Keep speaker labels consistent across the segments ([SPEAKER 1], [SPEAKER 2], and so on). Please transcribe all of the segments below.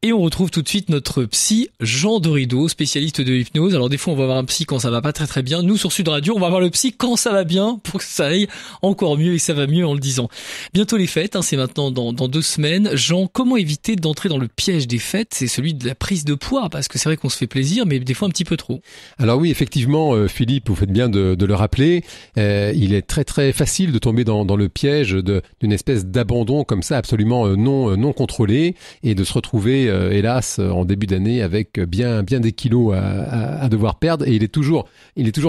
[SPEAKER 1] Et on retrouve tout de suite notre psy, Jean Dorido, spécialiste de l'hypnose. Alors des fois, on va voir un psy quand ça va pas très très bien. Nous, sur Sud Radio, on va voir le psy quand ça va bien pour que ça aille encore mieux, et ça va mieux en le disant. Bientôt les fêtes, c'est maintenant dans 2 semaines. Jean, comment éviter d'entrer dans le piège des fêtes? C'est celui de la prise de poids, parce que c'est vrai qu'on se fait plaisir, mais des fois un petit peu trop.
[SPEAKER 2] Alors oui, effectivement, Philippe, vous faites bien de le rappeler. Il est très très facile de tomber dans le piège d'une espèce d'abandon comme ça, absolument non contrôlé, et de se retrouver hélas en début d'année avec bien des kilos à devoir perdre. Et il est toujours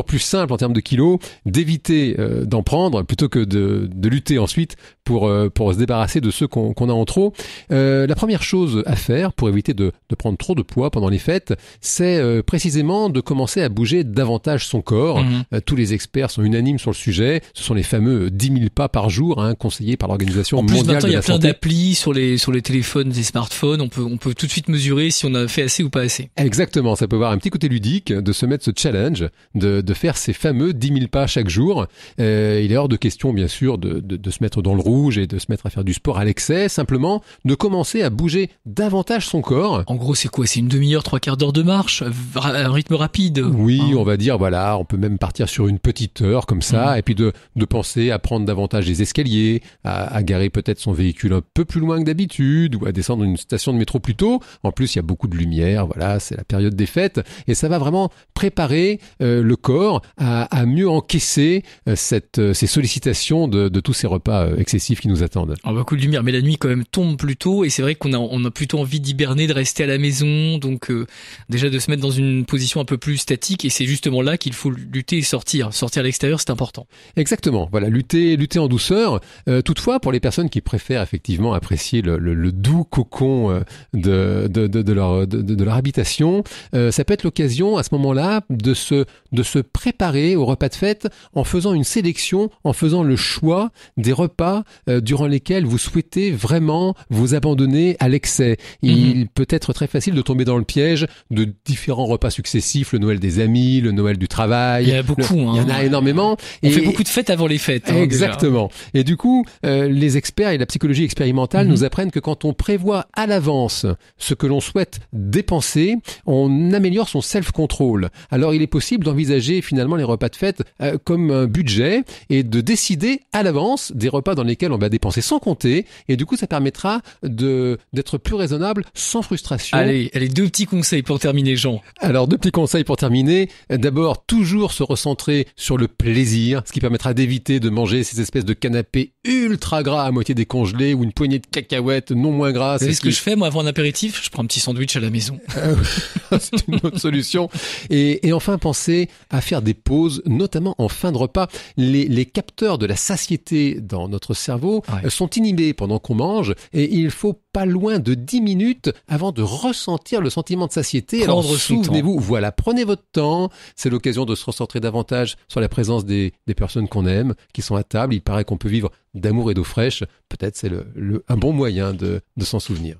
[SPEAKER 2] plus simple en termes de kilos d'éviter d'en prendre plutôt que de lutter ensuite pour se débarrasser de ceux qu'on a en trop. La première chose à faire pour éviter de prendre trop de poids pendant les fêtes, c'est précisément de commencer à bouger davantage son corps. Tous les experts sont unanimes sur le sujet. Ce sont les fameux 10 000 pas par jour, conseillés par l'Organisation mondiale de la santé. En plus, maintenant, il y a plein
[SPEAKER 1] d'applis sur les téléphones, des smartphones. On peut tout de suite mesurer si on a fait assez ou pas assez.
[SPEAKER 2] Exactement. Ça peut avoir un petit côté ludique de se mettre ce challenge, de faire ces fameux 10 000 pas chaque jour. Il est hors de question, bien sûr, de se mettre dans le rouge et de se mettre à faire du sport à l'excès. Simplement, de commencer à bouger davantage son corps.
[SPEAKER 1] En gros, c'est quoi? C'est une demi-heure, 3/4 d'heure de marche, un rythme rapide.
[SPEAKER 2] Oui, on va dire, voilà, on peut même partir sur une petite heure comme ça, et puis de penser à prendre davantage les escaliers, à garer peut-être son véhicule un peu plus loin que d'habitude, ou à descendre une station de métro plus tôt. En plus, il y a beaucoup de lumière, voilà, c'est la période des fêtes, et ça va vraiment préparer le corps à mieux encaisser ces sollicitations de tous ces repas excessifs qui nous attendent.
[SPEAKER 1] Alors, beaucoup de lumière, mais la nuit quand même tombe plus tôt, et c'est vrai qu'on a plutôt envie d'hiberner, de rester à la maison, donc déjà de se mettre dans une position un peu plus statique, et c'est justement là qu'il faut lutter et sortir à l'extérieur, c'est important.
[SPEAKER 2] Exactement, voilà, lutter en douceur. Toutefois, pour les personnes qui préfèrent effectivement apprécier le doux cocon de leur habitation, ça peut être l'occasion à ce moment-là de se préparer au repas de fête en faisant une sélection, en faisant le choix des repas durant lesquels vous souhaitez vraiment vous abandonner à l'excès. Il peut être très facile de tomber dans le piège de différents repas successifs, le Noël des amis, le Noël du travail.
[SPEAKER 1] Il y en a beaucoup. Il
[SPEAKER 2] y en a énormément.
[SPEAKER 1] On fait beaucoup de fêtes avant les fêtes.
[SPEAKER 2] Exactement. Déjà. Et du coup, les experts et la psychologie expérimentale nous apprennent que quand on prévoit à l'avance ce que l'on souhaite dépenser, on améliore son self-control. Alors, il est possible d'envisager finalement les repas de fête comme un budget et de décider à l'avance des repas dans lesquels on va dépenser sans compter. Et du coup, ça permettra d'être plus raisonnable sans frustration.
[SPEAKER 1] Allez, 2 petits conseils pour terminer, Jean.
[SPEAKER 2] Alors, 2 petits conseils pour terminer. D'abord, toujours se recentrer sur le plaisir, ce qui permettra d'éviter de manger ces espèces de canapés ultra gras à moitié décongelés ou une poignée de cacahuètes non moins grasses.
[SPEAKER 1] C'est ce que je fais, moi, avant un apéritif, je prends un petit sandwich à la maison.
[SPEAKER 2] C'est une autre solution. Et enfin, pensez à faire des pauses, notamment en fin de repas. Les capteurs de la satiété dans notre cerveau sont inhibés pendant qu'on mange, et il faut pas loin de 10 minutes avant de ressentir le sentiment de satiété. Alors souvenez-vous, voilà, prenez votre temps. C'est l'occasion de se recentrer davantage sur la présence des personnes qu'on aime, qui sont à table. Il paraît qu'on peut vivre d'amour et d'eau fraîche. Peut-être c'est un bon moyen de s'en souvenir.